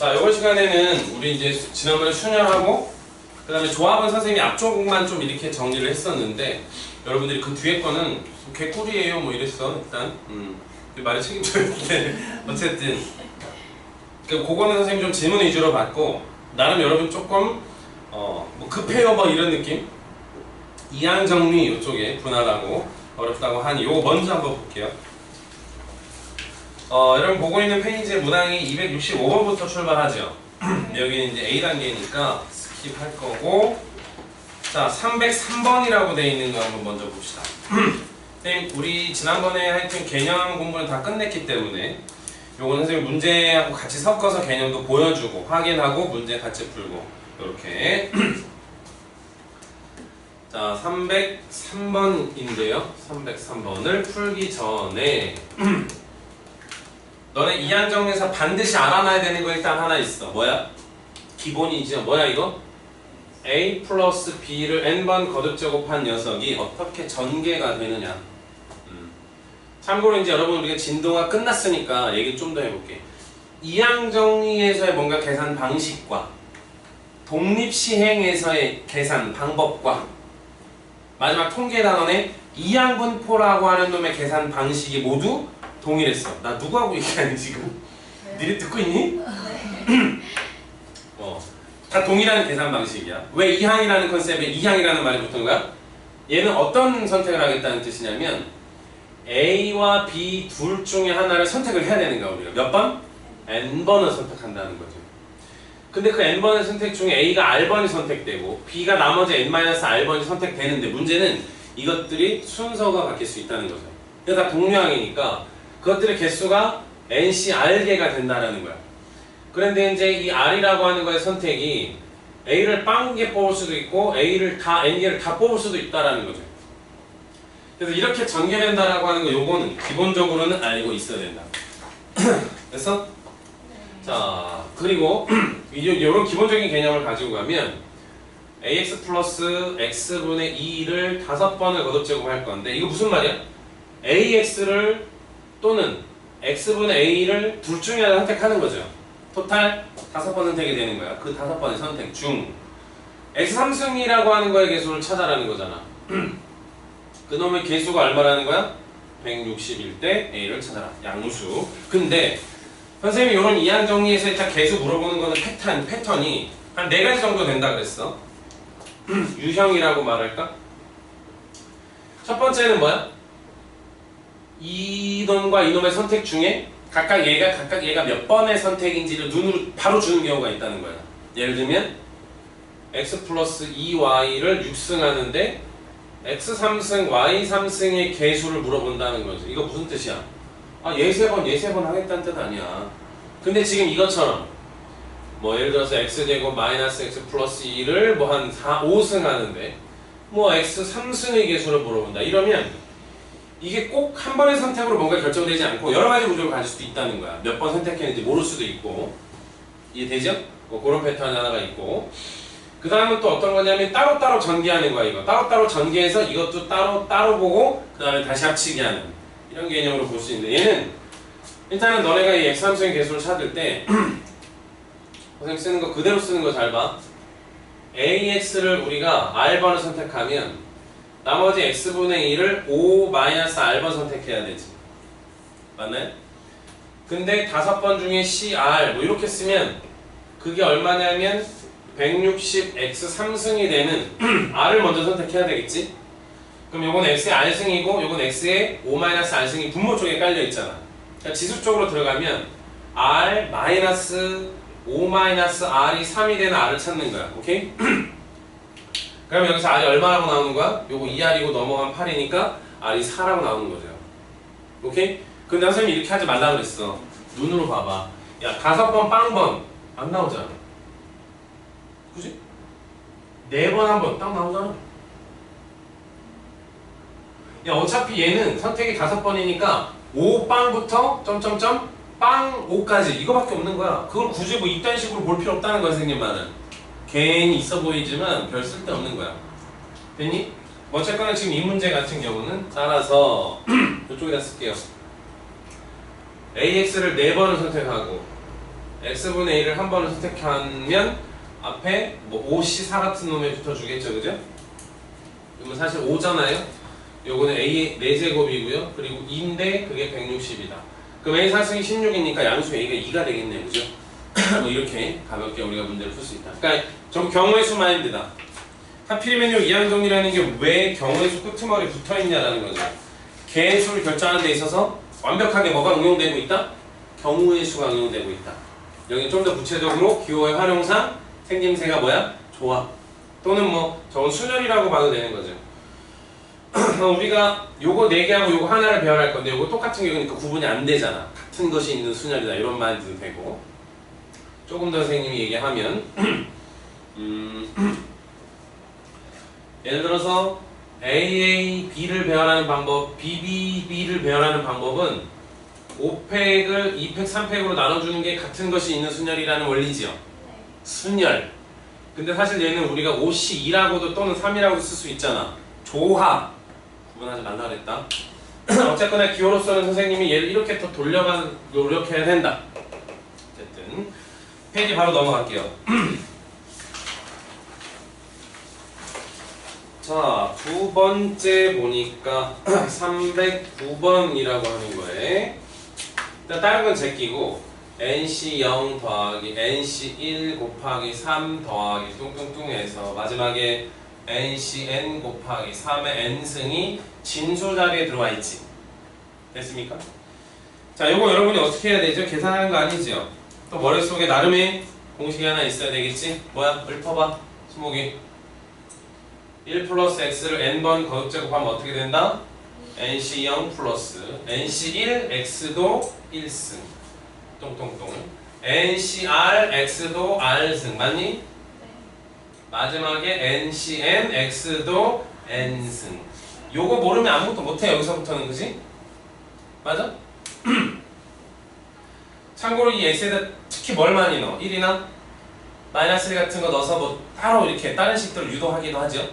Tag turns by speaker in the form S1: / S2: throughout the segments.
S1: 자, 이번 시간에는 우리 이제 지난번에 순열하고 그 다음에 조합은 선생님이 앞쪽만 좀 이렇게 정리를 했었는데 여러분들이 그 뒤에 거는 개꿀이에요 뭐 이랬어 일단 말을 책임져야 되는데 어쨌든 그거는 선생님이 좀 질문 위주로 받고 나름 여러분 조금 뭐 급해요 뭐 이런 느낌 이항 정리 이쪽에 분할하고 어렵다고 하니 요거 먼저 한번 볼게요. 여러분 보고 있는 페이지의 문항이 265번부터 출발하죠. 여기는 이제 A단계니까 스킵할 거고, 자 303번이라고 되어 있는 거 한번 먼저 봅시다. 선생님 우리 지난번에 하여튼 개념 공부는 다 끝냈기 때문에 요거는 선생님 문제하고 같이 섞어서 개념도 보여주고 확인하고 문제 같이 풀고 이렇게 자 303번인데요 303번을 풀기 전에 너네 이항정리에서 반드시 알아놔야 되는 거 일단 하나 있어. 뭐야? 기본이죠. 뭐야 이거? A 플러스 B를 n번 거듭 제곱한 녀석이 어떻게 전개가 되느냐. 참고로 이제 여러분 우리가 진도가 끝났으니까 얘기 좀 더 해볼게. 이항정리에서의 뭔가 계산 방식과 독립시행에서의 계산 방법과 마지막 통계 단원의 이항분포라고 하는 놈의 계산 방식이 모두 동일했어. 나 누구하고 얘기하니 지금? 니네 듣고 있니? 다 동일한 계산 방식이야. 왜 이항이라는 컨셉에 이항이라는 말이 붙은 거야? 얘는 어떤 선택을 하겠다는 뜻이냐면 A와 B 둘 중에 하나를 선택을 해야 되는 거야 우리가. 몇 번? N번을 선택한다는 거죠. 근데 그 N번의 선택 중에 A가 R번이 선택되고 B가 나머지 N-R번이 선택되는데 문제는 이것들이 순서가 바뀔 수 있다는 거죠. 이거 다 동류항이니까 그것들의 개수가 NC-R개가 된다는 거야. 그런데 이제 이 R이라고 하는 거의 선택이 A를 빵개 뽑을 수도 있고 A를 다 N개를 다 뽑을 수도 있다라는 거죠. 그래서 이렇게 전개된다라고 하는 거 요거는 기본적으로는 알고 있어야 된다. 됐어? 자 그리고 이런 기본적인 개념을 가지고 가면 AX 플러스 X분의 2를 5번을 거듭 제곱할 건데 이거 무슨 말이야? AX를 또는 X분의 A를 둘 중에 하나 선택하는 거죠. 토탈 5번 선택이 되는 거야. 그 5번의 선택 중 X3승이라고 하는 거의 개수를 찾아라는 거잖아. 그놈의 개수가 얼마라는 거야? 161 대 A를 찾아라. 양수. 근데 선생님이 이런 이항 정리에서 일단 개수 물어보는 거는 패턴이 한 4가지 정도 된다 그랬어. 유형이라고 말할까? 첫 번째는 뭐야? 이놈과 이놈의 선택 중에 각각 얘가 몇 번의 선택인지를 눈으로 바로 주는 경우가 있다는 거야. 예를 들면 x 플러스 2y를 6승하는데 x 3승, y 3승의 개수를 물어본다는 거지. 이거 무슨 뜻이야? 아, 얘 3번, 얘 3번 하겠다는 뜻 아니야. 근데 지금 이것처럼 뭐 예를 들어서 x제곱 마이너스 x 플러스 2를 뭐 한 5승 하는데 뭐 x 3승의 개수를 물어본다. 이러면 이게 꼭 한 번의 선택으로 뭔가 결정되지 않고 여러 가지 구조를 가질 수도 있다는 거야. 몇 번 선택했는지 모를 수도 있고. 이해되죠? 뭐 그런 패턴 하나가 있고. 그 다음은 또 어떤 거냐면 따로따로 전개하는 거야 이거. 따로따로 전개해서 이것도 따로 보고 그 다음에 다시 합치게 하는 이런 개념으로 볼 수 있는데 얘는 일단은 너네가 이 x3승의 개수를 찾을 때 선생님 쓰는 거 그대로 쓰는 거 잘 봐. AX를 우리가 R번을 선택하면 나머지 X분의 2를 O-R번 선택해야 되지. 맞나요? 근데 5번 중에 CR 뭐 이렇게 쓰면 그게 얼마냐면 160X3승이 되는 R을 먼저 선택해야 되겠지? 그럼 요건 X의 R승이고 요건 X의 O-R승이 분모 쪽에 깔려있잖아. 그러니까 지수쪽으로 들어가면 R 마이너스 O-R이 3이 되는 R을 찾는 거야. 오케이? 그럼 여기서 R이 얼마라고 나오는 거야? 요거 2R이고 넘어가면 8이니까 R이 4라고 나오는 거죠. 오케이? 근데 선생님이 이렇게 하지 말라 그랬어. 눈으로 봐봐. 야 5번 빵번 안 나오잖아. 그지? 4번 한 번 딱 나오잖아. 야 어차피 얘는 선택이 5번이니까 5빵부터 점점점 빵 5까지 이거밖에 없는 거야. 그걸 굳이 뭐 이딴 식으로 볼 필요 없다는 거야 선생님 말은. 괜히 있어 보이지만 별 쓸데없는 거야. 됐니? 어쨌거나 지금 이 문제 같은 경우는 따라서 이쪽에다 쓸게요. AX를 4번을 선택하고 x분의 1을 한 번을 선택하면 앞에 뭐 5C4 같은 놈에 붙어주겠죠, 그죠? 그러면 사실 5잖아요. 요거는 a 4제곱이고요. 그리고 2인데 그게 160이다. 그럼 a 사승이 16이니까 양수 a가 2가 되겠네요, 그죠? 뭐 이렇게 가볍게 우리가 문제를 풀 수 있다. 그러니까 전 경우의 수 마인드다. 하필이면 요 이항 정리라는 게 왜 경우의 수 끄트머리 붙어 있냐라는 거죠. 개수를 결정하는 데 있어서 완벽하게 뭐가 응용되고 있다? 경우의 수가 응용되고 있다. 여기 좀 더 구체적으로 기호의 활용상 생김새가 뭐야? 조합. 또는 뭐 저건 순열이라고 봐도 되는 거죠. 우리가 요거 4개하고 요거 하나를 배열할 건데 요거 똑같은 경우니까 구분이 안 되잖아. 같은 것이 있는 순열이다 이런 말도 되고. 조금 더 선생님이 얘기하면 예를 들어서 AAB를 배열하는 방법, BBB를 배열하는 방법은 5팩을 2팩, 3팩으로 나눠주는 게 같은 것이 있는 순열이라는 원리지요. 순열. 근데 사실 얘는 우리가 5C2라고도 또는 3이라고 쓸 수 있잖아. 조합. 구분하지 말라 그랬다. 어쨌거나 기호로서는 선생님이 얘를 이렇게 더 노력해야 된다. 어쨌든 페이지 바로 넘어갈게요. 자, 두 번째 보니까 309번이라고 하는 거에 일단 다른 건 제끼고 NC0 더하기 NC1 곱하기 3 더하기 뚱뚱뚱 해서 마지막에 NCN 곱하기 3의 N승이 진수 자리에 들어와 있지. 됐습니까? 자, 요거 여러분이 어떻게 해야 되죠? 계산하는 거 아니죠? 또 머릿속에 나름의 공식이 하나 있어야 되겠지? 뭐야? 읊어봐. 수목이 1 플러스 x를 n번 거듭제곱하면 어떻게 된다? nc0 플러스 nc1 x도 1승 똥똥똥 ncr x도 r승 맞니? 네. 마지막에 ncn x도 n승. 요거 모르면 아무것도 못해. 여기서부터는. 그지? 맞아? 참고로 이 x에다 특히 뭘 많이 넣어? 1이나 마이너스 1 같은 거 넣어서 뭐 따로 이렇게 다른 식들을 유도하기도 하죠.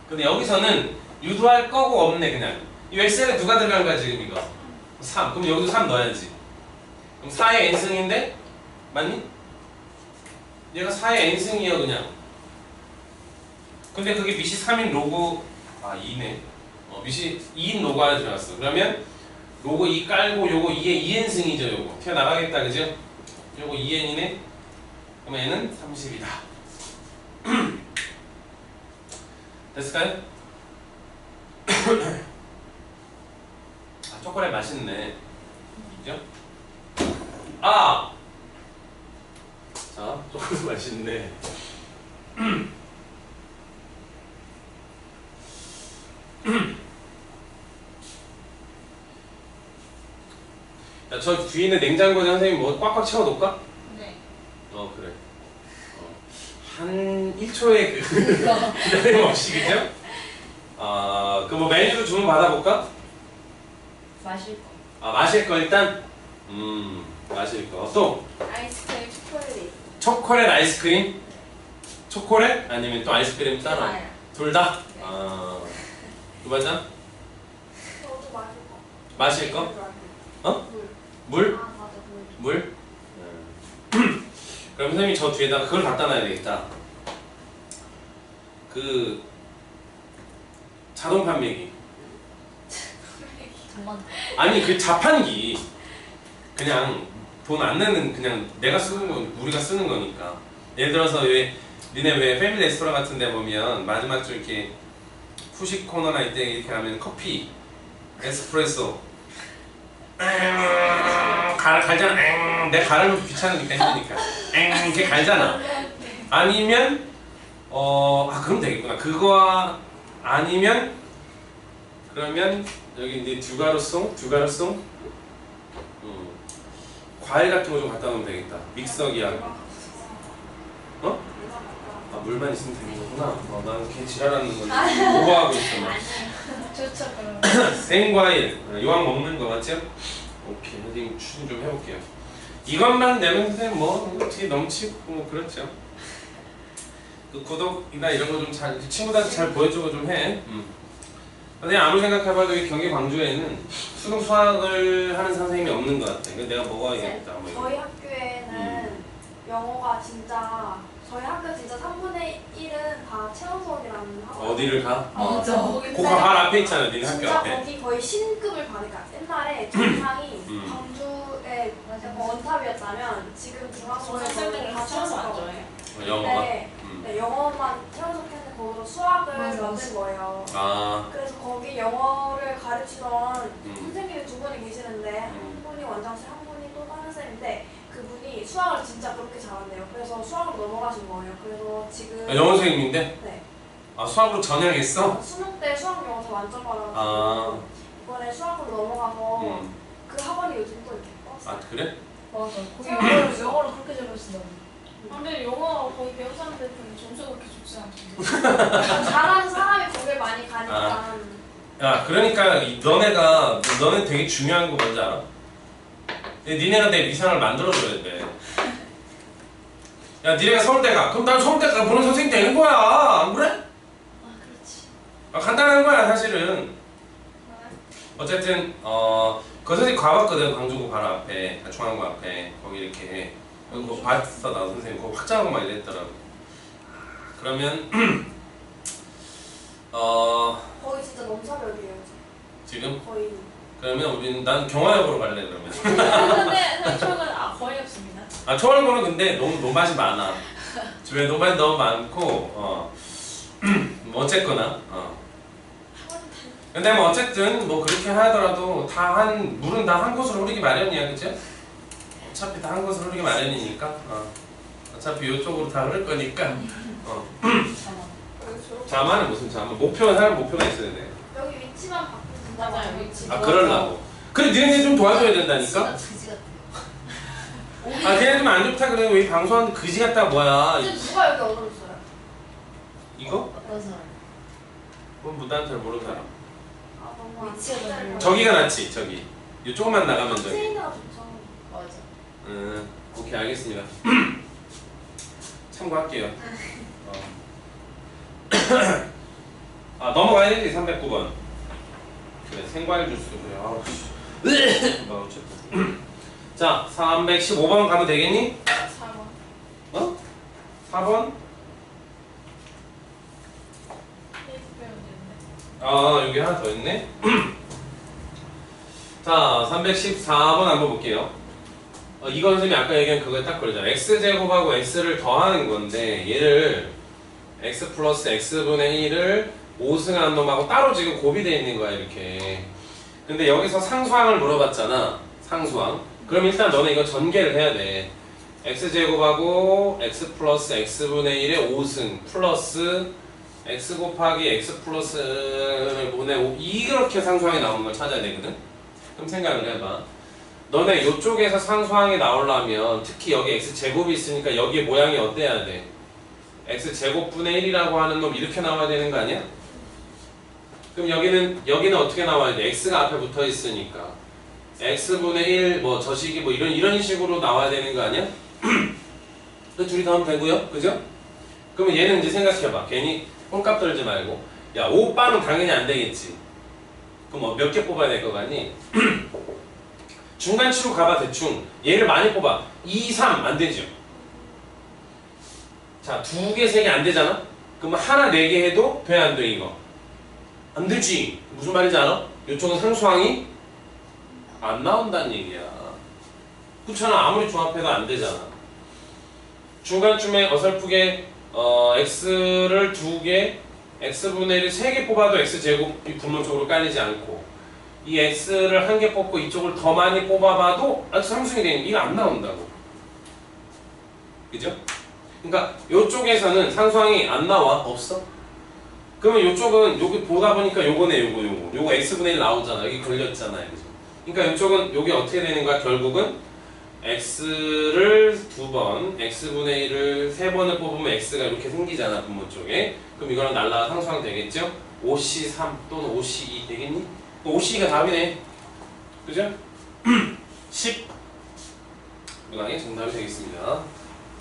S1: 근데 여기서는 유도할 거고 없네. 그냥 이 x에는 누가 들어간 거야 지금 이거? 3. 그럼 여기도 3 넣어야지. 그럼 4의 n승인데 맞니? 얘가 4의 n승이야 그냥. 근데 그게 밑이 3인 로그 2네. 밑이 2인 로그 안에 들어갔어. 그러면 로그 2 깔고 요거 2의 2n승이죠. 요거 튀어나가겠다. 그죠? 요거 2n이네. 그러면 얘는 30이다. 됐을까요? 초콜릿 맛있네. 그죠? 자, 초콜릿 맛있네. 야, 저 뒤에 있는 냉장고에 선생님 뭐 꽉꽉 채워놓을까?
S2: 네.
S1: 그래. 한 1초의 기다림 없이, 그죠? 그 뭐 메뉴도 주문 받아볼까?
S2: 마실 거.
S1: 마실 거 일단? 마실 거. 또?
S2: 아이스크림, 초콜릿.
S1: 초콜릿, 아이스크림? 초콜릿? 아니면 또 아이스크림 따로?
S2: 네.
S1: 둘 다?
S2: 네.
S1: 두 번째?
S2: 저도 마실 거.
S1: 마실 거?
S2: 물.
S1: 물?
S2: 맞아, 물.
S1: 물? 그럼 선생님이 저 뒤에다가 그걸 갖다 놔야 되겠다. 그 자동 판매기.
S2: 정말.
S1: 아니 그 자판기. 그냥 돈 안 내는 그냥 내가 쓰는 거 우리가 쓰는 거니까. 예를 들어서 니네 왜 패밀리 레스토랑 같은 데 보면 마지막 좀 이렇게 후식 코너나 이때 이렇게 하면 커피, 에스프레소 갈잖아. 내가 가르면 귀찮으니까 힘드니까 이렇게 갈잖아. 아니면 그럼 되겠구나. 그거 아니면 그러면 여기 이제 듀가르송 과일 같은 거 좀 갖다 놓으면 되겠다. 믹서기하고. 물만 있으면 되는 거구나. 나는 걔 지랄하는 건데 오버하고 있어. 막.
S2: 좋죠, 그럼.
S1: 생과일 이왕 먹는 거 맞죠? 오케이, 선생님 추진 좀 해볼게요. 이것만 내면 선생님 뭐 어떻게 넘치고 뭐 그렇죠. 그 구독이나 이런 거 좀 잘 친구들한테 잘 보여주고 좀 해. 선생님 아무리 생각해봐도 이 경기 광주에는 수능 수학을 하는 선생님이 없는 것 같아. 내가 먹어야겠다. 뭐
S2: 저희 학교에는 영어가 진짜 저희 학교 진짜 3분의 1은 다 채원 수업이라는 학원.
S1: 어디를 가?
S3: 맞아.
S2: 거기
S1: 그거 바로 앞에 있잖아, 니네 학교
S2: 진짜
S1: 앞에.
S2: 거기 거의 신급을 받으니까 옛날에 정상이
S1: 음.
S2: 광주에 약간 원탑이었다면 지금 중앙고에서 다 채워서
S3: 안
S2: 거예요.
S3: 좋아해요.
S1: 영어가?
S2: 네, 네, 영어만 채워서 했는데 거기서 수학을
S3: 맞아.
S2: 만든 거예요.
S1: 아,
S2: 그래서 거기 영어를 가르치던
S1: 음.
S2: 선생님이 두 분이 계시는데
S1: 음.
S2: 한 분이 원장쌤, 한 분이 또 다른 쌤인데 그분이 수학을 진짜 그렇게 잘한대요. 그래서 수학으로 넘어가신 거예요. 그래서 지금
S1: 영어 선생님인데?
S2: 네,
S1: 아, 수학으로 전향했어?
S2: 수능 때 수학 영어사 만점 받아가지고
S1: 아,
S2: 이번에 수학으로 넘어가서
S1: 음.
S2: 그 학원이 요즘 또 이렇게 떴어요.
S1: 아, 그래?
S3: 맞아. 거기
S2: 영어를
S3: 영어를 그렇게 잘 배우시더라고.
S2: 근데 영어 거의 배운 사람들 중에 점수가 그렇게 좋지 않던데. 잘하는 사람이 거길 많이 가니까.
S1: 야, 그러니까 너네 되게 중요한 거 뭔지 알아? 니네가 내 위상을 만들어줘야 돼. 야, 니네가 서울대 가. 그럼 난 서울대 가 보는 선생님 되는 거야. 안 그래?
S2: 아 그렇지.
S1: 아, 간단한 거야, 사실은. 어쨌든 그 선생님 가봤거든. 광주고 바로 앞에, 중앙고 앞에. 거기 이렇게. 그거 봤어, 나 선생님. 그거 확장하고 막 이랬더라고. 그러면
S2: 거의 진짜 넘사벽이에요.
S1: 지금
S2: 거의.
S1: 그러면 난 경화역으로 갈래 그러면.
S3: 근데 저는 거의 없습니다.
S1: 아, 초월고는 근데 너무 논밭이 많아. 주변에 논밭이 너무 많고 뭐 어쨌거나 근데 뭐 어쨌든 뭐 그렇게 하더라도 물은 다 한 곳으로 흐르기 마련이야, 그죠? 어차피 다 한 곳으로 흐르기 마련이니까 어차피 이쪽으로 다 흐를 거니까 자만은 무슨 자만? 사람 목표가 있어야 돼.
S2: 여기 위치만 바꾸면 진짜
S3: 맞아요,
S2: 많아요.
S3: 위치.
S1: 아, 그러려고. 그래, 니네 좀 도와줘야 된다니까?
S3: 그지 같아요.
S1: 아, 걔네 좀 안 좋다 그래. 왜 방송하는 그지 같다 뭐야.
S2: 근데 누가 여기 얻어줬어요?
S1: 이거?
S3: 어떤 사람?
S1: 그건 무단 잘 모르는 사람.
S2: 아 너무 안
S3: 위치가
S2: 좋아요.
S3: 너무-
S1: 저기가 낫지, 저기. 이 조금만 나가면 저기.
S2: 트레이너가 좋죠.
S3: 맞아.
S1: 오케이, 알겠습니다. 참고할게요. 넘어가야 되지, 309번. 그래, 생과일 주스. 그래, 아우, 씨. 뭐, 어쨌든. 자, 315번 가면 되겠니?
S3: 4번.
S1: 어? 4번? 여기 하나 더 있네. 자, 314번 한번 볼게요. 이거 선생님이 아까 얘기한 그거에 딱 걸리잖아. x제곱하고 x를 더하는 건데 얘를 x 플러스 x분의 1을 5승한 놈하고 따로 지금 곱이되어 있는 거야, 이렇게. 근데 여기서 상수항을 물어봤잖아. 상수항. 그럼 일단 너네 이거 전개를 해야 돼. x제곱하고 x 플러스 x분의 1의 5승 플러스 x 곱하기 x 플러스를 보내 이렇게 상수항이 나오는 걸 찾아야 되거든. 그럼 생각을 해봐. 너네 이쪽에서 상수항이 나오려면 특히 여기 x제곱이 있으니까 여기에 모양이 어때야 돼? x제곱분의 1이라고 하는 놈 이렇게 나와야 되는 거 아니야? 그럼 여기는 어떻게 나와야 돼? x가 앞에 붙어 있으니까 x분의 1 뭐 저식이 뭐 이런 식으로 나와야 되는 거 아니야? 그 둘이 더하면 되고요, 그죠? 그러면 얘는 이제 생각해봐. 괜히 홀값 떨지 말고. 야, 5바는 당연히 안 되겠지. 그럼 뭐 몇 개 뽑아야 될 거 같니? 중간치로 가봐, 대충. 얘를 많이 뽑아. 2, 3 안 되죠. 자, 2개, 3개 안 되잖아? 그러면 하나, 4개 해도 돼, 안 돼, 이거? 안 되지. 무슨 말인지 알아? 이쪽은 상수항이 안 나온다는 얘기야. 그렇잖아. 아무리 조합해도 안 되잖아. 중간쯤에 어설프게 x를 2개, x분의 1을 3개 뽑아도 x제곱이 분모적으로 깔리지 않고 이 x를 1개 뽑고 이쪽을 더 많이 뽑아봐도 x 상승이 되는 이거 안 나온다고. 그죠? 그러니까 이쪽에서는 상수항이 안 나와. 없어? 그러면 이쪽은 여기 보다 보니까 요거네, 요거 x분의 1 나오잖아. 여기 걸렸잖아요. 그죠? 그러니까 이쪽은 여기 어떻게 되는 거야? 결국은 x를 2번, x분의 1을 3번을 뽑으면 x가 이렇게 생기잖아, 분모 쪽에. 그럼 이거랑 날라가 상수항 되겠죠? 5c3 또는 5c2 되겠니? 5c가 답이네. 그죠? 10. 무난히 정답이 되겠습니다.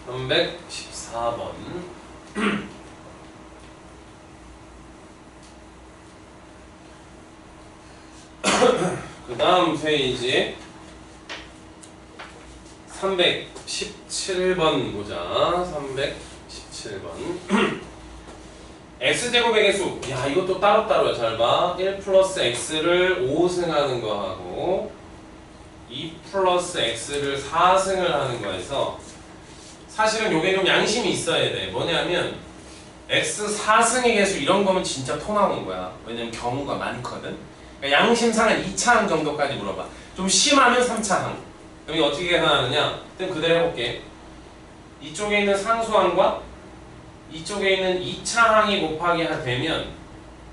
S1: 314번. 그 다음 페이지 317번 보자. 317번. x제곱의 개수. 야, 이것도 따로따로야. 잘 봐. 1 플러스 x를 5승하는 거 하고 2 플러스 x를 4승을 하는 거에서 사실은 요게 좀 양심이 있어야 돼. 뭐냐면 x 4승의 개수 이런 거면 진짜 토 나오는 거야. 왜냐면 경우가 많거든. 그러니까 양심상은 2차항 정도까지 물어봐. 좀 심하면 3차항. 그럼 이거 어떻게 계산하느냐? 일단 그대로 해볼게. 이쪽에 있는 상수항과 이쪽에 있는 2차항이 곱하기 되면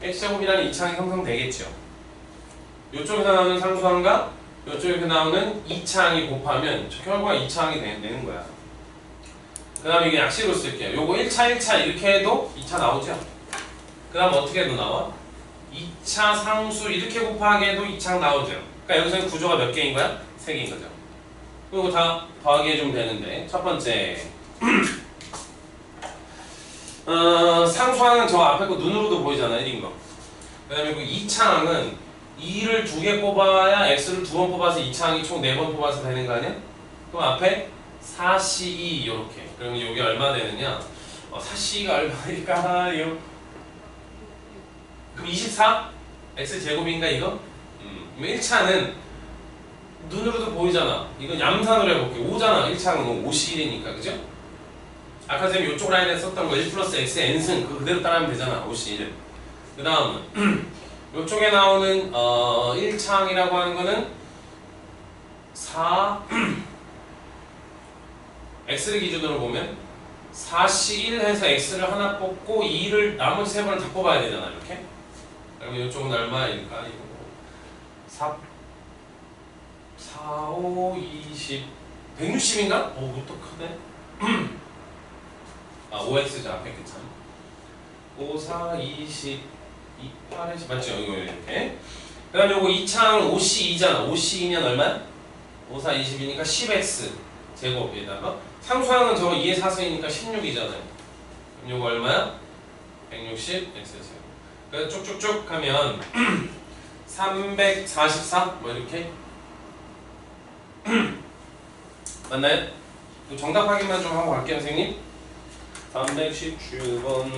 S1: x제곱이라는 2차항이 형성되겠죠. 이쪽에서 나오는 상수항과 이쪽에서 나오는 2차항이 곱하면 결과가 2차항이 되는 거야. 그 다음에 이게 약식으로 쓸게요. 요거 1차 이렇게 해도 2차 나오죠. 그 다음 어떻게 해도 나와? 2차 상수 이렇게 곱하기 해도 2차항 나오죠. 그러니까 여기서는 구조가 몇 개인 거야? 3개인 거죠. 이거 다 더하기 해주면 되는데 첫 번째 상수항은 저 앞에 거 눈으로도 보이잖아. 1인 거. 그 다음에 그 2차항은 2를 2개 뽑아야 x를 2번 뽑아서 2차항이 총 4번 뽑아서 되는 거 아니야? 그럼 앞에 4c2 요렇게. 그러면 이게 얼마 되느냐? 4c가 얼마일까요? 그럼 24? x제곱인가 이거? 1차는 눈으로도 보이잖아. 이건 양산으로 해볼게. 5잖아. 1차는 51이니까. 그죠? 아까 선생님 이쪽 라인에 썼던 거 1 플러스 x의 n승 그거 그대로 따라하면 되잖아. 51. 그 다음은 이쪽에 나오는 1차항이라고 하는 거는 4 x를 기준으로 보면 4c1 해서 x를 하나 뽑고 2를 나머지 3번을 다 뽑아야 되잖아. 이렇게. 그러면 이쪽은 얼마일까? 이거 4, 5, 20 160인가? 오, 그것도 크네. 5x죠. 앞에 그 참. 5, 4, 20 2, 8, 10 맞죠? 이거 이렇게. 그 다음에 요거 2차항은 5c2잖아. 5c2면 얼마? 5, 4, 20이니까 10x 제곱에다가 상수항은 저거 2의 4승이니까 16이잖아요. 그럼 요거 얼마야? 160x 제곱. 그래서 쭉쭉쭉 하면 344? 뭐 이렇게 맞나요? 정답 확인만 좀 하고 갈게요, 선생님. 317번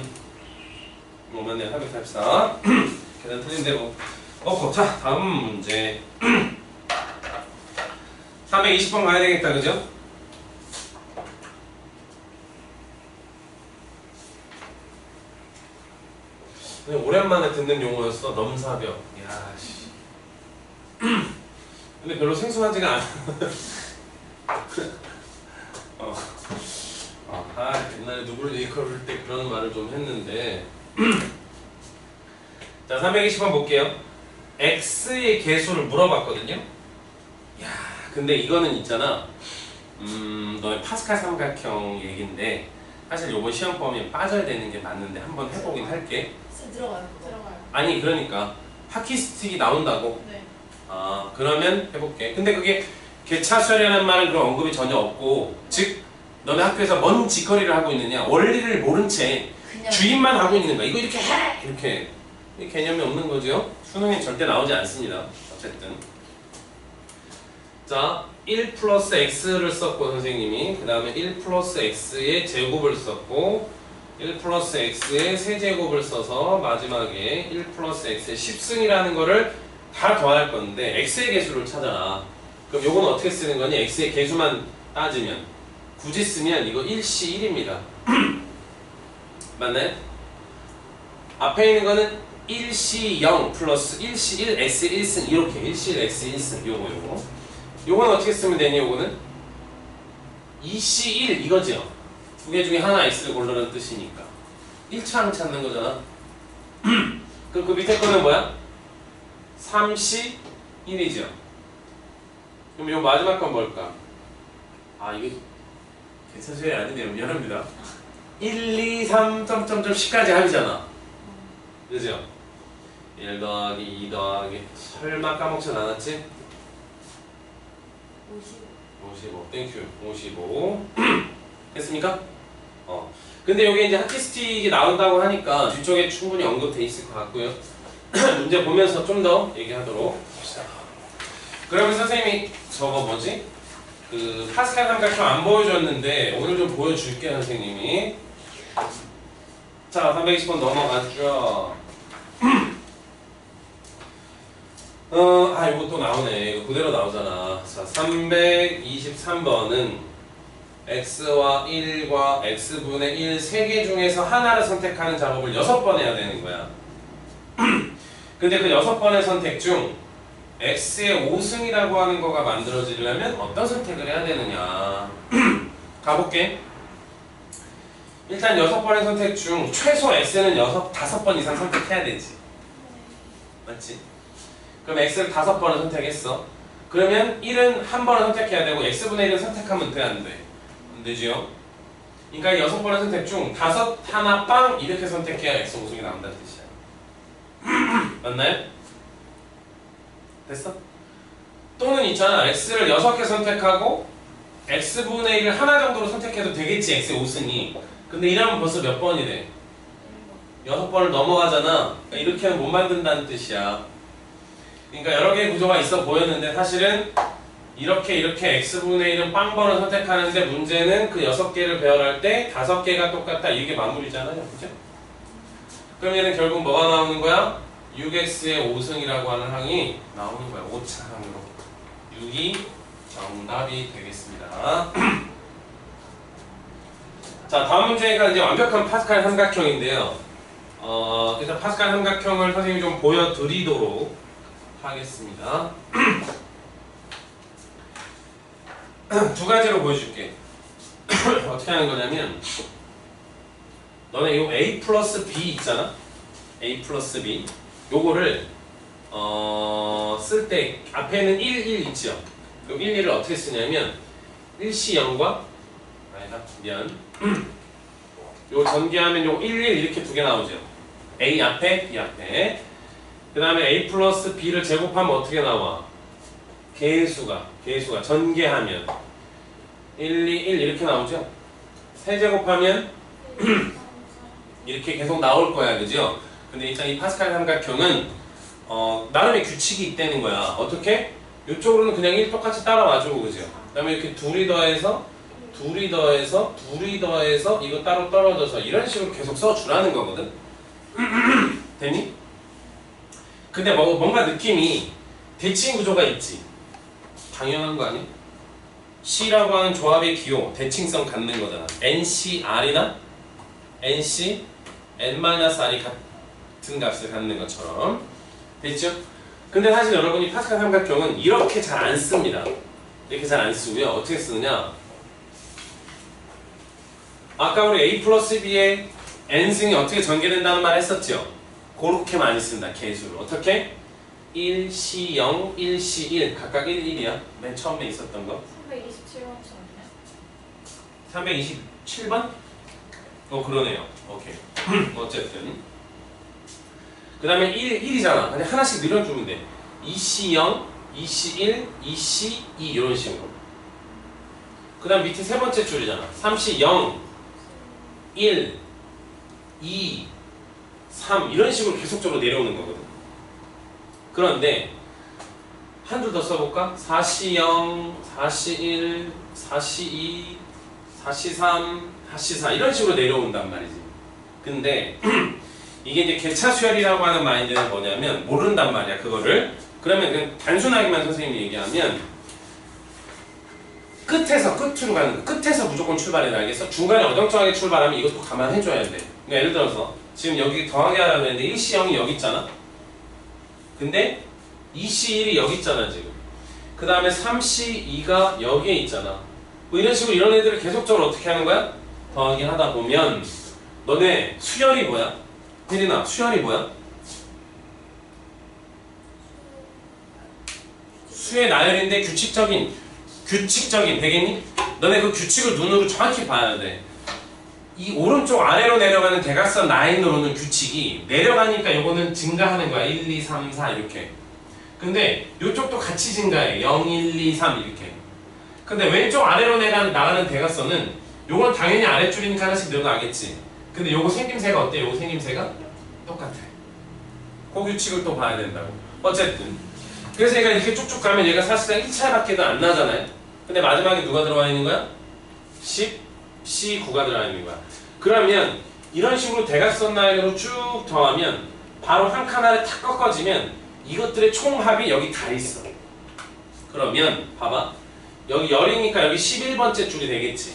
S1: 맞네요. 344 계산 틀린 대로 자, 다음 문제 320번 가야 되겠다. 그죠? 오랜만에 듣는 용어였어. 넘사벽. 야, 씨. 근데 별로 생소하지가 않아. 옛날에 누구를 일컬을 때 그런 말을 좀 했는데. 자, 320번 볼게요. x의 개수를 물어봤거든요. 야, 근데 이거는 있잖아. 너의 파스칼 삼각형 얘기인데 사실 요번 시험 범위에 빠져야 되는 게 맞는데 한번 해보긴 할게.
S3: 들어가요. 들어가요.
S1: 아니 그러니까 하키스틱이 나온다고.
S3: 네.
S1: 그러면 해볼게. 근데 그게 개차수열이라는 말은 그런 언급이 전혀 없고, 즉 너네 학교에서 뭔 짓거리를 하고 있느냐, 원리를 모른 채
S3: 그냥
S1: 주입만 하고 있는 거야. 이거 이렇게 해! 이렇게. 이 개념이 없는 거죠. 수능에 절대 나오지 않습니다. 어쨌든 자, 1 플러스 x를 썼고 선생님이 그 다음에 1 플러스 x의 제곱을 썼고 1 플러스 x의 세제곱을 써서 마지막에 1 플러스 x의 10승이라는 거를 다 더할 건데 x의 개수를 찾아라. 그럼 요건 어떻게 쓰는 거니? x의 개수만 따지면 굳이 쓰면 이거 1c 1입니다. 맞나요? 앞에 있는 거는 1c 0 플러스 1c 1 s 1승 이렇게 1c 1 s 1승 요건 어떻게 쓰면 되니? 요거는 2c 1 이거죠. 두 개 중에 하나 x를 고르라는 뜻이니까 1차항 찾는 거잖아. 그럼 그 밑에 거는 뭐야? 3c 1이죠. 그럼 요 마지막 건 뭘까? 이게 개차수열이 아니네요. 미안합니다. 1, 2, 3, 10까지 합이잖아. 그죠? 1 더하기 2 더하기 설마 까먹진 않았지? 55 땡큐 55 됐습니까? 근데 여기 이제 하키스틱이 나온다고 하니까 뒤쪽에 충분히 언급돼 있을 것 같고요. 문제 보면서 좀 더 얘기하도록 합시다. 그러면 선생님이 저거 뭐지? 그 파스칼 삼각형 안 보여줬는데 오늘 좀 보여줄게요 선생님이. 자 320번 넘어가죠. 이거 또 나오네. 이거 그대로 나오잖아. 자 323번은 x와 1과 x분의 1 세 개 중에서 하나를 선택하는 작업을 6번 해야 되는 거야. 근데 그 6번의 선택 중 x의 5승이라고 하는 거가 만들어지려면 어떤 선택을 해야 되느냐. 가볼게. 일단 6번의 선택 중 최소 x는 5번 이상 선택해야 되지. 맞지? 그럼 x를 5번을 선택했어. 그러면 1은 한 번을 선택해야 되고 x분의 1은 선택하면 돼, 안 돼? 안 되지요? 그러니까 6번의 선택 중 5, 하나, 빵 이렇게 선택해야 x 5승이 나온다는 뜻이야. 맞나요? 됐어? 또는 있잖아. x를 6개 선택하고 x분의 1을 하나 정도로 선택해도 되겠지. x의 5승이. 근데 이러면 벌써 몇 번이 돼? 6번을 넘어가잖아. 그러니까 이렇게는 못 만든다는 뜻이야. 그러니까 여러 개의 구조가 있어 보였는데 사실은 이렇게 x분의 1은 빵번을 선택하는데 문제는 그 6개를 배열할 때 5개가 똑같다. 이게 마무리잖아요. 그죠? 그럼 얘는 결국 뭐가 나오는 거야? 6x의 5승이라고 하는 항이 나오는 거야. 5차 항으로. 6이 정답이 되겠습니다. 자, 다음 문제가 이제 완벽한 파스칼 삼각형인데요. 일단 파스칼 삼각형을 선생님이 좀 보여드리도록 하겠습니다. 두 가지로 보여줄게. 어떻게 하는 거냐면 너네 요 a 플러스 b 있잖아. a 플러스 b 요거를 쓸 때 앞에는 1, 1 있죠. 그럼 1, 1을 어떻게 쓰냐면 1시 0과 아니다 미안 요 전개하면 요 1, 1 이렇게 두 개 나오죠. a 앞에 b 앞에 그 다음에 a 플러스 b를 제곱하면 어떻게 나와? 개수가 전개하면 1, 2, 1 이렇게 나오죠. 세제곱하면 이렇게 계속 나올 거야. 그죠? 근데 일단 이 파스칼 삼각형은 나름의 규칙이 있다는 거야. 어떻게? 이쪽으로는 그냥 1 똑같이 따라와주고 그죠? 그 다음에 이렇게 둘이 더해서 이거 따로 떨어져서 이런 식으로 계속 써주라는 거거든? 됐니? 근데 뭔가 느낌이 대칭 구조가 있지. 당연한 거 아니야? C라고 하는 조합의 기호, 대칭성 갖는 거잖아. NCR이나 NC N-R이 같은 값을 갖는 것처럼. 됐죠? 근데 사실 여러분이 파스칼 삼각형은 이렇게 잘 안 씁니다. 이렇게 잘 안 쓰고요. 어떻게 쓰느냐? 아까 우리 A 플러스 B의 N승이 어떻게 전개된다는 말 했었죠? 그렇게 많이 쓴다. 개수를. 어떻게? 1C0, 1C1 각각 1, 1이야. 맨 처음에 있었던 거.
S3: 327번처럼요?
S1: 327번? 그러네요. 오케이. 어쨌든 그 다음에 1이잖아. 그냥 하나씩 늘려주면 돼. 2C0, 2C1, 2C2 이런 식으로. 그 다음 밑에 세 번째 줄이잖아. 3C0, 1, 2, 3 이런 식으로 계속적으로 내려오는 거거든. 그런데 한 줄 더 써볼까? 4C0, 4C1, 4C2, 4C3, 4C4 이런 식으로 내려온단 말이지. 근데 이게 이제 개차수열이라고 하는 마인드는 뭐냐면 모른단 말이야 그거를. 그러면 그냥 단순하게만 선생님이 얘기하면 끝에서 끝으로 가는 거. 끝에서 무조건 출발해라. 알겠어? 중간에 어정쩡하게 출발하면 이것도 감안해줘야 돼. 그러니까 예를 들어서 지금 여기 더하기 하라고 했는데 1C0이 여기 있잖아. 근데 2C1이 여기 있잖아 지금. 그 다음에 3C2가 여기에 있잖아. 뭐 이런 식으로 이런 애들을 계속적으로 어떻게 하는 거야? 더하기 하다 보면 너네 수열이 뭐야? 혜린아 수열이 뭐야? 수의 나열인데 규칙적인 되겠니? 너네 그 규칙을 눈으로 정확히 봐야 돼. 이 오른쪽 아래로 내려가는 대각선 라인으로는 규칙이 내려가니까 요거는 증가하는 거야. 1, 2, 3, 4 이렇게. 근데 요쪽도 같이 증가해. 0, 1, 2, 3 이렇게. 근데 왼쪽 아래로 나가는 대각선은 요건 당연히 아랫줄이니까 하나씩 늘어나겠지. 근데 요거 생김새가 어때? 요거 생김새가? 똑같아. 그 규칙을 또 봐야 된다고. 어쨌든 그래서 얘가 이렇게 쭉쭉 가면 얘가 사실상 1차밖에도 안 나잖아요. 근데 마지막에 누가 들어와 있는 거야? 10C9가 들어와 있는 거야. 그러면 이런 식으로 대각선 라인으로 쭉 더하면 바로 한 칸 아래 탁 꺾어지면 이것들의 총합이 여기 다 있어. 그러면 봐봐. 여기 열이니까 여기 11번째 줄이 되겠지.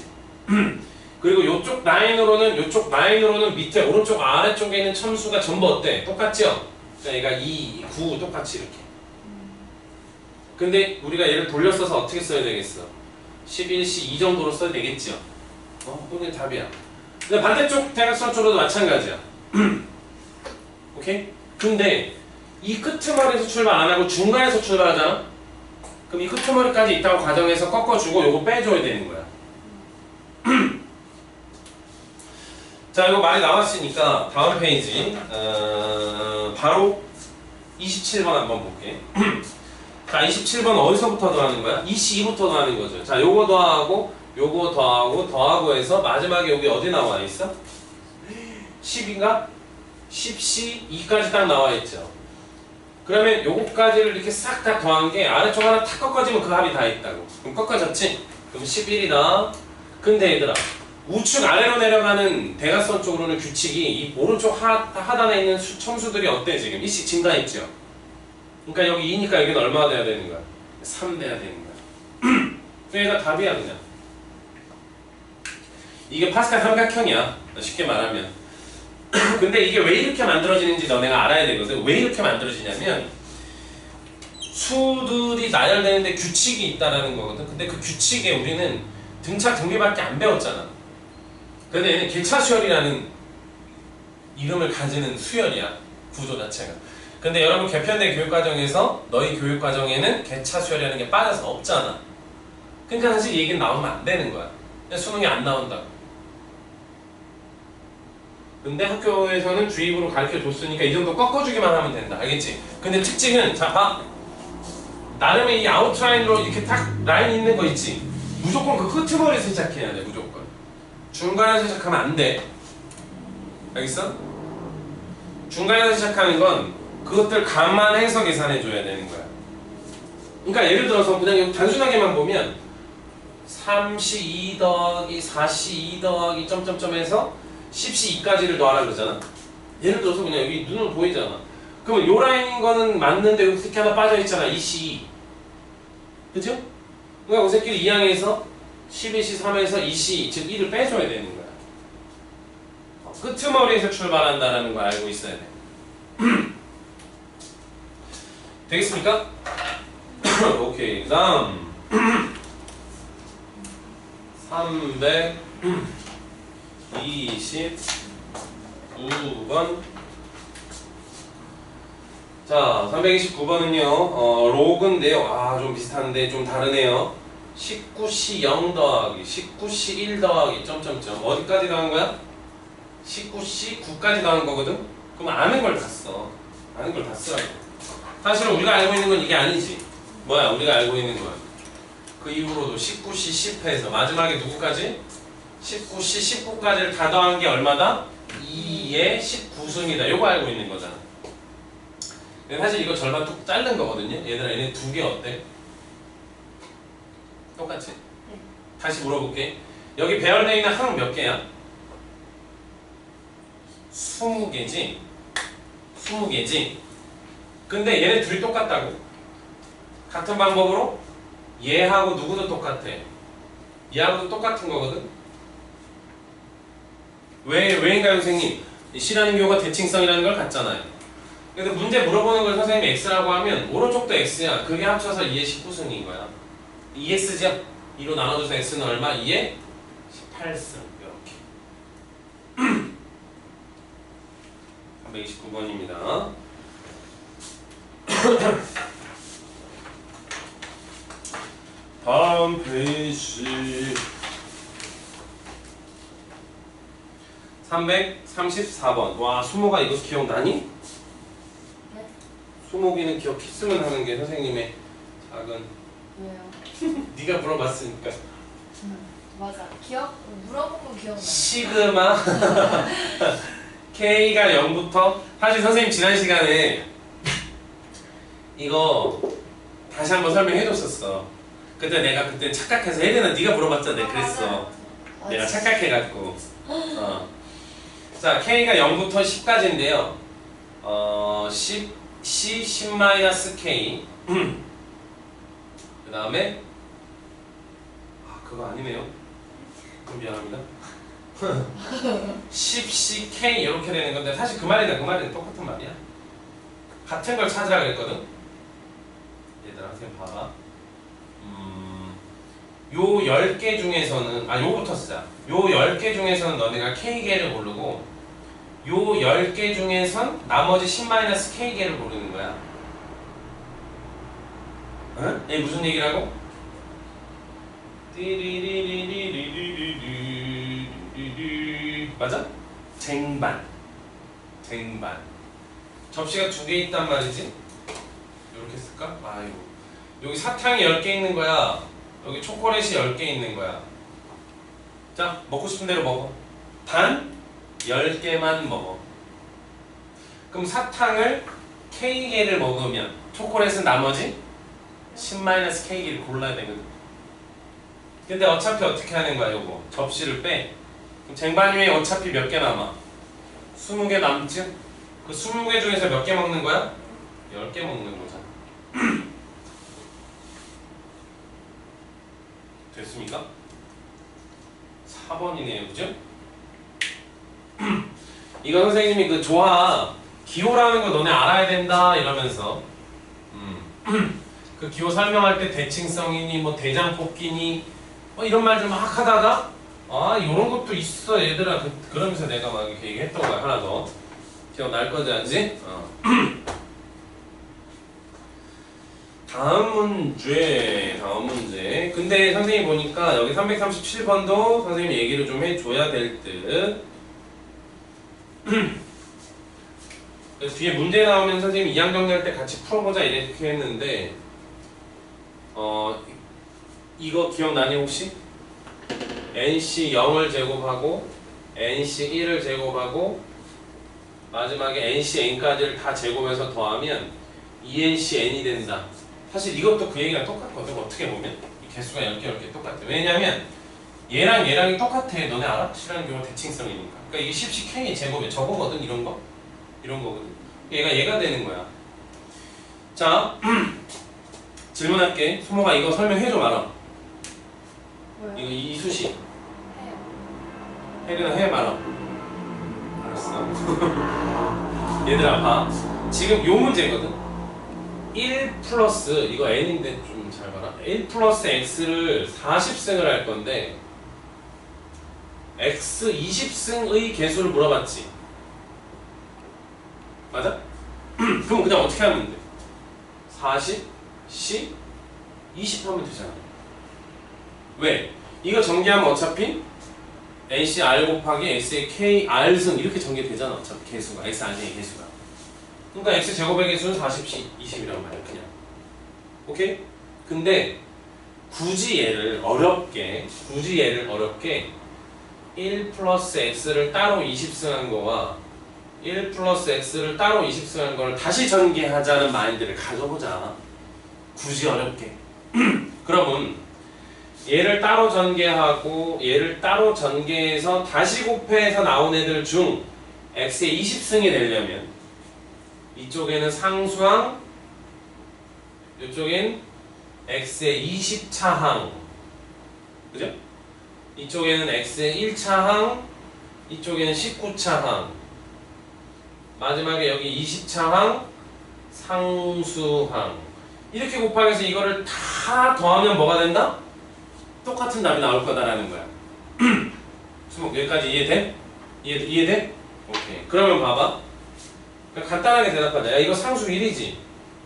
S1: 그리고 요쪽 라인으로는 밑에 오른쪽 아래쪽에 있는 참수가 전부 어때? 똑같죠? 그러니까 2, 9 똑같이 이렇게. 근데 우리가 얘를 돌려 써서 어떻게 써야 되겠어? 11C 2 정도로 써야 되겠죠? 그게 답이야. 근데 반대쪽 대각선 쪽으로도 마찬가지야. 오케이? 근데 이 끄트머리에서 출발 안 하고 중간에서 출발하잖아? 그럼 이 끄트머리까지 있다고 가정해서 꺾어주고 요거 빼줘야 되는 거야. 자, 이거 많이 나왔으니까 다음 페이지 바로 27번 한번 볼게. 자, 27번 어디서부터 더하는 거야? 22부터 더하는 거죠. 자, 요거 더하고 요거 더하고 해서 마지막에 여기 어디 나와 있어? 10인가? 10C 2까지 딱 나와 있죠. 그러면 요거까지를 이렇게 싹 다 더한 게 아래쪽 하나 탁 꺾어지면 그 합이 다 있다고. 그럼 꺾어졌지? 그럼 11이다. 근데 얘들아, 우측 아래로 내려가는 대각선 쪽으로는 규칙이 이 오른쪽 하단에 있는 첨수들이 어때 지금? 1씩 증가했죠? 그러니까 여기 2니까 여기는 얼마가 돼야 되는 거야? 3 돼야 되는 거야. 얘가 답이야 그냥. 이게 파스칼 삼각형이야. 쉽게 말하면. 근데 이게 왜 이렇게 만들어지는지 너네가 알아야 되거든. 왜 이렇게 만들어지냐면 수들이 나열되는데 규칙이 있다라는 거거든. 근데 그 규칙에 우리는 등차 등비밖에 안 배웠잖아. 근데 얘는 개차수열이라는 이름을 가지는 수열이야. 구조 자체가. 근데 여러분 개편된 교육과정에서 너희 교육과정에는 개차수열이라는 게 빠져서 없잖아. 그러니까 사실 이 얘기는 나오면 안 되는 거야. 그냥 수능이 안 나온다고. 근데 학교에서는 주입으로 가르쳐줬으니까 이 정도 꺾어주기만 하면 된다. 알겠지? 근데 특징은 자 봐. 나름의 이 아웃라인으로 이렇게 딱 라인 있는 거 있지? 무조건 그 끄트머리에서 시작해야 돼. 무조건. 중간에서 시작하면 안 돼. 알겠어? 중간에서 시작하는 건 그것들 감안해서 계산해줘야 되는 거야. 그러니까 예를 들어서 그냥 단순하게만 보면 3C 2 더하기 4C 2 더하기 점점점 해서 10C 2까지를 더하라 그러잖아. 예를 들어서 그냥 여기 눈으로 보이잖아. 그러면 요 라인인 거는 맞는데 여기 새끼 하나 빠져있잖아. 2C. 그죠? 그러니까 그 새끼를 이항해서 11C 3에서 2C 즉 2를 빼줘야 되는 거야. 끄트머리에서 출발한다라는 걸 알고 있어야 돼. 되겠습니까? 오케이. 그 다음 329번. 자, 329번은요, 로그인데요. 좀 비슷한데 좀 다르네요. 19C 0 더하기 19C 1 더하기 점점점. 어디까지 더한 거야? 19C 9까지 더한 거거든? 그럼 아는 걸 다 써. 아는 걸 다 쓰라고. 사실은 우리가 알고 있는 건 이게 아니지. 뭐야, 우리가 알고 있는 거야. 그 이후로도 19C 10해서 마지막에 누구까지? 19C 19까지를 다 더한 게 얼마다? 2의 19승이다. 요거 알고 있는 거잖아. 근데 사실 이거 절반 뚝 자른 거거든요. 얘들아, 얘네 두 개 어때? 똑같지?
S3: 네.
S1: 다시 물어볼게. 여기 배열되어 있는 항 몇 개야? 20개지? 20개지? 근데 얘네 둘이 똑같다고. 같은 방법으로 얘하고 누구도 똑같아. 얘하고도 똑같은 거거든? 왜인가요, 선생님? C라는 교가 대칭성이라는 걸 갖잖아요. 근데 문제 물어보는 걸 선생님이 X라고 하면 오른쪽도 X야. 그게 합쳐서 2의 19승인 거야. 2S죠? 2로 나눠줘서 X는 얼마? 2의 18승. 이렇게. 329번입니다. 다음 페이지 334번. 와, 수모가 이거 기억나니?
S3: 네?
S1: 수모기는 기억했으면 하는 게 선생님의 작은
S3: 왜요?
S1: 네가 물어봤으니까.
S3: 맞아. 물어본 건 기억나.
S1: 시그마 K가 0부터 사실 선생님 지난 시간에 이거 다시 한번 설명해 줬었어. 그때 내가 그때 착각해서 혜린아 네가 물어봤잖아. 내가 그랬어.
S2: 맞아요.
S1: 내가 착각해갖고. 자, K가 0부터 10까지인데요. 10, C, 10-K. 그 다음에 그거 아니네요. 그럼 미안합니다. 10CK 이렇게 되는 건데 사실 그 말이나 그 말이나 똑같은 말이야. 같은 걸 찾으라 그랬거든. 얘들아 그냥 봐봐. 요 10개 중에서는 요부터 쓰자. 요 10개 중에서는 너네가 K개를 고르고 요 10개 중에선 나머지 10-K개를 고르는 거야. 응? 얘 무슨 얘기라고? 맞아? 쟁반. 접시가 2개 있단 말이지? 이렇게 쓸까? 아이고. 여기 사탕이 10개 있는 거야. 여기 초콜릿이 10개 있는 거야. 자, 먹고 싶은 대로 먹어. 단 10개만 먹어. 그럼 사탕을 K개를 먹으면 초콜릿은 나머지 10-K개를 골라야 되거든. 근데 어차피 어떻게 하는 거야, 요거? 접시를 빼. 그럼 쟁반 위에 어차피 몇 개 남아? 20개 남지? 그 20개 중에서 몇 개 먹는 거야? 10개 먹는 거잖아. 됐습니까? 4번이네요, 그죠? 이거 선생님이 그 조화, 기호라는 거 너네 알아야 된다 이러면서 그 기호 설명할 때 대칭성이니 뭐 대장뽑기니 뭐 이런 말들 막 하다가 요런 것도 있어 얘들아 그러면서 내가 막 이렇게 얘기했던 거야. 하나 더 기억날 거지 않지? 다음 문제. 근데 선생님이 보니까 여기 337번도 선생님이 얘기를 좀 해줘야 될 듯. 그래서 뒤에 문제 나오면 선생님이 2학 정리할 때 같이 풀어보자 이렇게 했는데 이거 기억나니 혹시? NC 0을 제곱하고 NC 1을 제곱하고 마지막에 NC n까지를 다 제곱해서 더하면 2NC n이 된다. 사실 이것도 그 얘기랑 똑같거든. 어떻게 보면 이 개수가 10개 똑같아. 왜냐면 얘랑 얘랑이 똑같아. 너네 알아? 실하는 경우 대칭성이니까. 그러니까 이게 10CK 제곱에 저거거든. 이런 거거든. 얘가 되는 거야. 자, 질문할게. 소모가 이거 설명해줘 말아.
S3: 뭐요?
S1: 이거 이수식.
S2: 해요.
S1: 혜린아 해 말아. 알았어. 얘들아 봐. 지금 요 문제거든. 1 플러스 이거 n인데 좀 잘 봐라. 1 플러스 x를 40승을 할 건데 x 20승의 개수를 물어봤지. 맞아? 그럼 그냥 어떻게 하면 돼? 40, 10, 20 하면 되잖아. 왜? 이거 전개하면 어차피 nc r 곱하기 x의 k r승 이렇게 전개되잖아. 어차피 개수가 x r승의 개수가. 그러니까 x 제곱의 개수는 40, 20이란 말이야. 그냥. 오케이? 근데 굳이 얘를 어렵게 1 플러스 x를 따로 20승한 거와 1 플러스 x를 따로 20승한 거를 다시 전개하자는 마인드를 가져보자. 굳이 어렵게. 그러면 얘를 따로 전개하고 얘를 따로 전개해서 다시 곱해서 나온 애들 중 x의 20승이 되려면 이쪽에는 상수항, 이쪽엔 x의 20차항, 그죠? 이쪽에는 x의 1차항, 이쪽에는 19차항, 마지막에 여기 20차항, 상수항 이렇게 곱하기 해서 이거를 다 더하면 뭐가 된다? 똑같은 답이 나올 거다라는 거야. 수목 여기까지 이해돼? 이해돼? 오케이. 그러면 봐봐. 간단하게 대답하자. 야 이거 상수 1이지?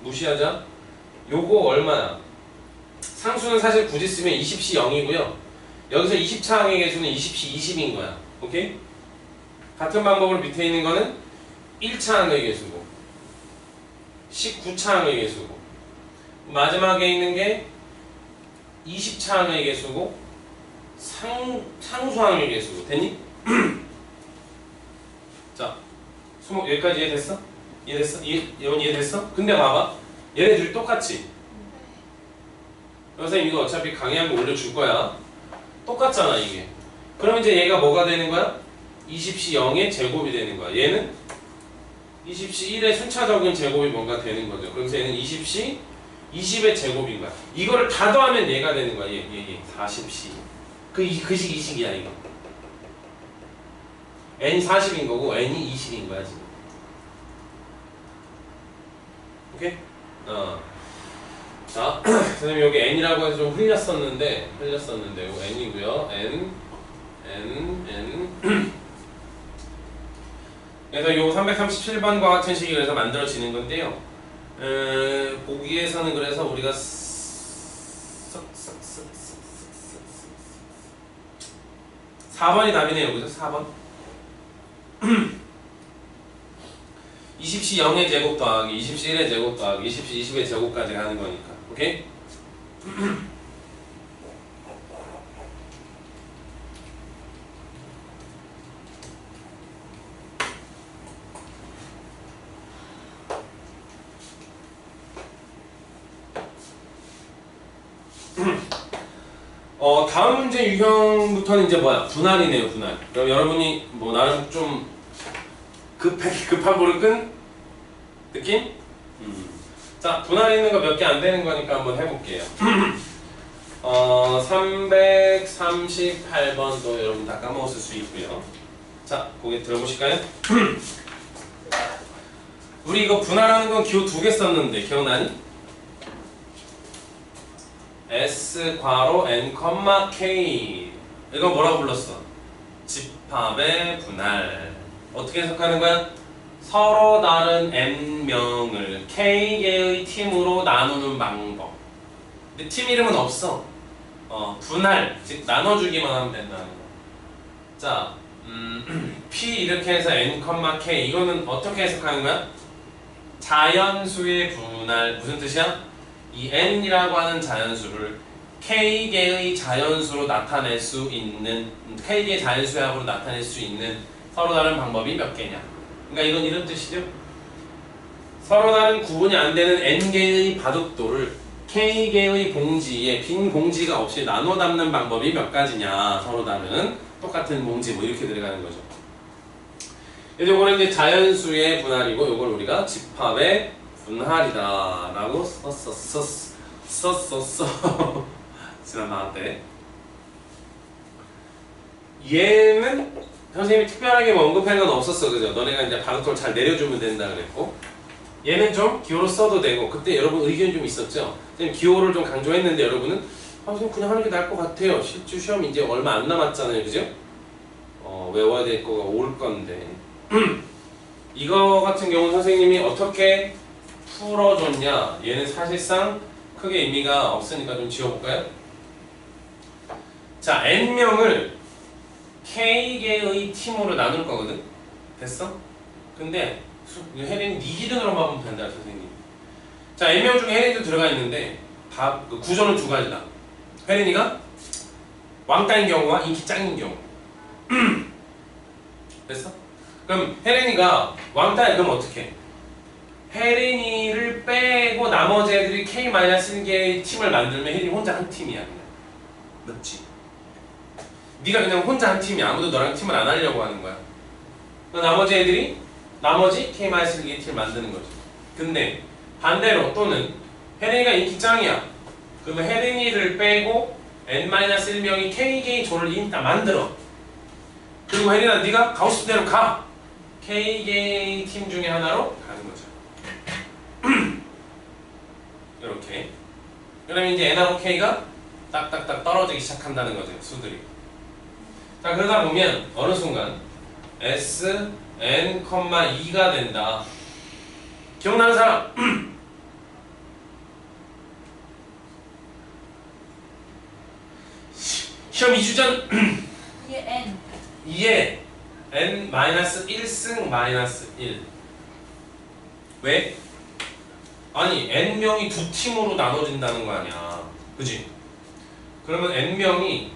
S1: 무시하자. 요거 얼마야? 상수는 사실 굳이 쓰면 20시 0이고요. 여기서 20차항의 개수는 20시 20인 거야. 오케이? 같은 방법으로 밑에 있는 거는 1차항의 개수고 19차항의 개수고 마지막에 있는 게 20차항의 개수고 상수항의 개수고. 됐니? 자, 수목 여기까지 이해됐어? 이해됐어? 이해됐어? 근데 봐봐. 얘네들이 똑같지? 선생님 이거 어차피 강의하면 올려줄 거야. 똑같잖아 이게. 그럼 이제 얘가 뭐가 되는 거야? 20시 0의 제곱이 되는 거야. 얘는 20시 1의 순차적인 제곱이 뭔가 되는 거죠. 그래서 얘는 20시 20의 제곱인 거야. 이거를 다 더하면 얘가 되는 거야. 얘 40시. 그식 이식이야 이거. n이 40인 거고 n이 20인 거야 지금. 오케이? 자, 선생님 여기 n이라고 해서 좀 흘렸었는데 이거 n이고요. n. 그래서 요 337번과 같은 식이 그래서 만들어지는 건데요. 보기에서는 그래서 우리가 4번이 답이네요. 그죠? 4번. 20시 0의 제곱 더하기 20시 1의 제곱 더하기 20시 20의 제곱까지 하는 거니까. 오케이? 다음 문제 유형부터는 이제 뭐야? 분할이네요, 분할. 그럼 여러분이 뭐 나름 좀 급한 볼을 끈 느낌? 자, 분할 있는 거 몇 개 안 되는 거니까 한번 해볼게요. 338번도 여러분 다 까먹었을 수 있고요. 자, 고개 들어보실까요? 우리 이거 분할하는 건 기호 2개 썼는데 기억나니? S 괄호 n, k 이거 뭐라고 불렀어? 집합의 분할. 어떻게 해석하는 거야? 서로 다른 n명을 k개의 팀으로 나누는 방법. 근데 팀 이름은 없어. 분할, 즉 나눠주기만 하면 된다는 거. 자, p 이렇게 해서 n, k 이거는 어떻게 해석하는 거야? 자연수의 분할. 무슨 뜻이야? 이 n이라고 하는 자연수를 k개의 자연수로 나타낼 수 있는 k개의 자연수합으로 나타낼 수 있는 서로 다른 방법이 몇 개냐. 그러니까 이건 이런 뜻이죠. 서로 다른 구분이 안 되는 n개의 바둑돌을 k개의 봉지에 빈 봉지가 없이 나눠 담는 방법이 몇 가지냐. 서로 다른 똑같은 봉지 뭐 이렇게 들어가는 거죠. 요거는 이제 자연수의 분할이고 요걸 우리가 집합의 분할이다 라고 썼었어 지난 방학 때. 얘는 선생님이 특별하게 뭐 언급한 건 없었어. 그죠? 너네가 이제 바둑돌 잘 내려주면 된다 그랬고, 얘는 좀 기호로 써도 되고. 그때 여러분 의견이 좀 있었죠? 선생님 기호를 좀 강조했는데 여러분은 선생님 그냥 하는 게 나을 것 같아요. 실주 시험 이제 얼마 안 남았잖아요. 그죠? 외워야 될 거가 올 건데 이거 같은 경우는 선생님이 어떻게 풀어줬냐, 얘는 사실상 크게 의미가 없으니까 좀 지워볼까요? 자, n명을 k개의 팀으로 나눌 거거든? 됐어? 근데 혜린이 네 기준으로만 보면 된다, 선생님. 자, n명 중에 혜린이도 들어가 있는데 그 구조는 두 가지다. 혜린이가 왕따인 경우와 인기 짱인 경우. 됐어? 그럼 혜린이가 왕따야. 그럼 어떻게? 혜린이를 빼고 나머지 애들이 K-1개의 팀을 만들면 혜린이 혼자 한 팀이야 그냥. 맞지? 네가 그냥 혼자 한 팀이야. 아무도 너랑 팀을 안 하려고 하는 거야. 나머지 애들이 나머지 K-1개의 팀을 만드는 거죠. 근데 반대로 또는 혜린이가 인기 짱이야. 그러면 혜린이를 빼고 N-1명이 K개의 조를 일단 만들어. 그리고 혜린아 네가 가고 싶은 대로 가. K개의 팀 중에 하나로 가는 거죠. 이렇게. 그러면 이제 N하고 K가 딱딱딱 떨어지기 시작한다는 거죠, 수들이. 자, 그러다 보면 어느 순간 S, N, 2가 된다. 기억나는 사람? 시험 2주 전
S3: 이게 N.
S1: 2에 N-1승 -1. 왜? 아니 N명이 두 팀으로 나눠진다는 거 아니야. 그지? 그러면 N명이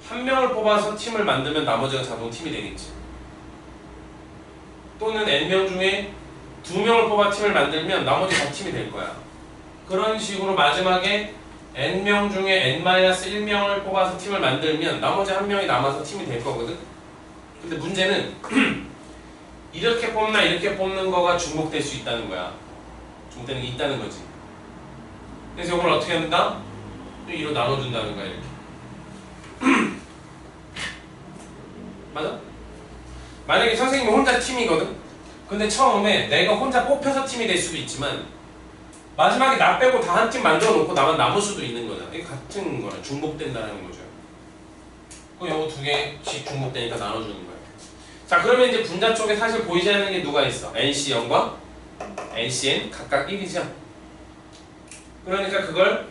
S1: 한 명을 뽑아서 팀을 만들면 나머지가 자동 팀이 되겠지. 또는 N명 중에 두 명을 뽑아 팀을 만들면 나머지 다 팀이 될 거야. 그런 식으로 마지막에 n명 중에 n-1명을 뽑아서 팀을 만들면 나머지 한 명이 남아서 팀이 될 거거든. 근데 문제는 이렇게 뽑나 이렇게 뽑는 거가 중복될 수 있다는 거야. 중복되는 게 있다는 거지. 그래서 이걸 어떻게 한다? 또 2로 나눠준다는 거야, 이렇게. 맞아? 만약에 선생님이 혼자 팀이거든? 근데 처음에 내가 혼자 뽑혀서 팀이 될 수도 있지만 마지막에 나 빼고 다 한 팀 만들어 놓고 나만 남을 수도 있는 거잖아. 이게 같은 거야. 중복된다는 거죠. 그럼 요거 2개씩 중복되니까 나눠주는 거야. 자, 그러면 이제 분자 쪽에 사실 보이지 않는 게 누가 있어? NC0과 NCN 각각 1이죠. 그러니까 그걸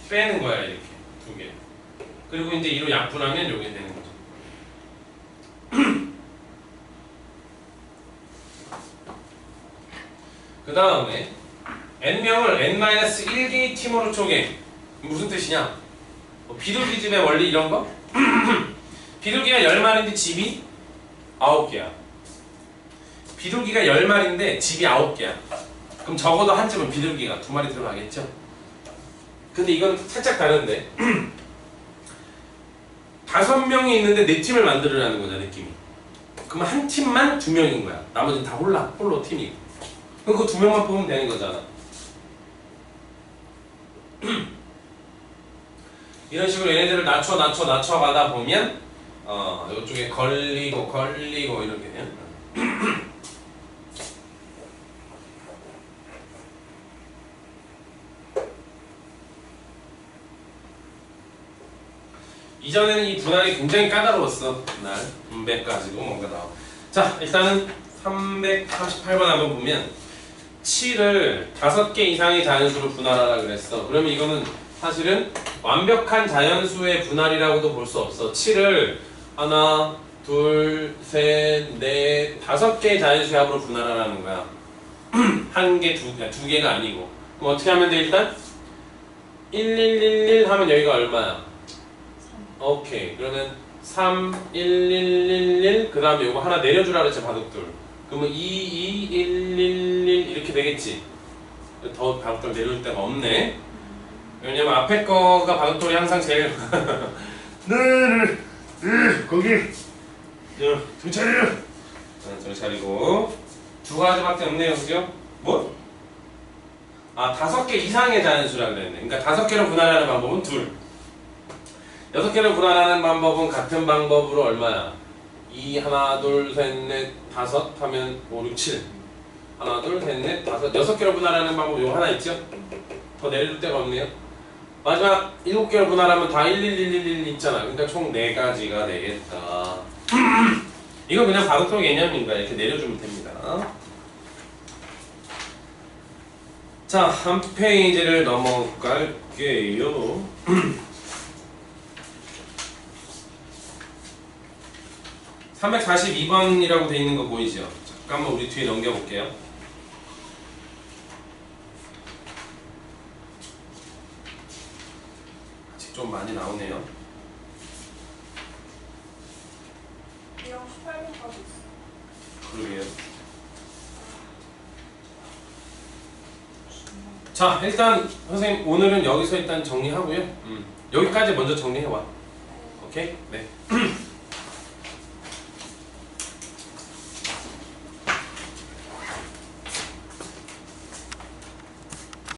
S1: 빼는 거야, 이렇게 2개. 그리고 이제 2로 약분하면 요게 되는 거죠. 그 다음에 n명을 n-1개의 팀으로 쪼개. 무슨 뜻이냐? 뭐 비둘기집의 원리 이런 거? 비둘기가 10마리인데 집이 9개야. 비둘기가 10마리인데 집이 9개야. 그럼 적어도 한 집은 비둘기가 2마리 들어가겠죠? 근데 이건 살짝 다른데 5명이 있는데 4팀을 만들으라는 거잖아, 느낌이. 그러면 한 팀만 2명인 거야. 나머지는 다 홀로 팀이고. 그럼 그 2명만 뽑으면 되는 거잖아. 이런 식으로 얘네들을 낮춰 가다 보면 이쪽에 걸리고 이렇게 돼요. 이전에는 이 분할이 굉장히 까다로웠어. 분할, 분배 가지고 뭔가 나와. 자, 일단은 338번 한번 보면 7을 5개 이상의 자연수로 분할하라 그랬어. 그러면 이거는 사실은 완벽한 자연수의 분할이라고도 볼 수 없어. 7을 하나, 둘, 셋, 넷, 5개의 자연수의 합으로 분할하라는 거야. 한 개, 두 개가 아니고. 그럼 어떻게 하면 돼, 일단? 1111 하면 여기가 얼마야? 오케이. 그러면 3, 1, 1, 1, 1, 그 다음에 이거 하나 내려주라 그랬지, 바둑돌. 그러면 2, 2, 1, 1, 1 이렇게 되겠지. 더 바둑돌 내려줄 데가 없네. 왜냐면 앞에 거가 바둑돌이 항상 제일 거기 두 차례 두 차리고 2가지밖에 없네요, 그죠? 뭐? 5개 이상의 자연수라 그랬네. 그러니까 5개로 분할하는 방법은 2. 6개를 분할하는 방법은 같은 방법으로 얼마야? 2, 하나, 둘, 셋, 넷, 5 하면 5, 6, 7. 하나, 둘, 셋, 넷, 5. 6개로 분할하는 방법 이거 하나 있죠? 더 내릴 데가 없네요. 마지막 7개로 분할하면 다 1, 1, 1, 1, 1 있잖아. 그러니까 총 4가지가 되겠다. 이거 그냥 바둑돌 개념인가 이렇게 내려주면 됩니다. 자, 한 페이지를 넘어갈게요. 342번이라고 돼 있는 거 보이죠? 잠깐만 우리 뒤에 넘겨볼게요. 아직 좀 많이 나오네요.
S2: 이형 18번까지 있어.
S1: 그러게요. 자, 일단 선생님 오늘은 여기서 일단 정리하고요. 여기까지 먼저 정리해와. 오케이? 네.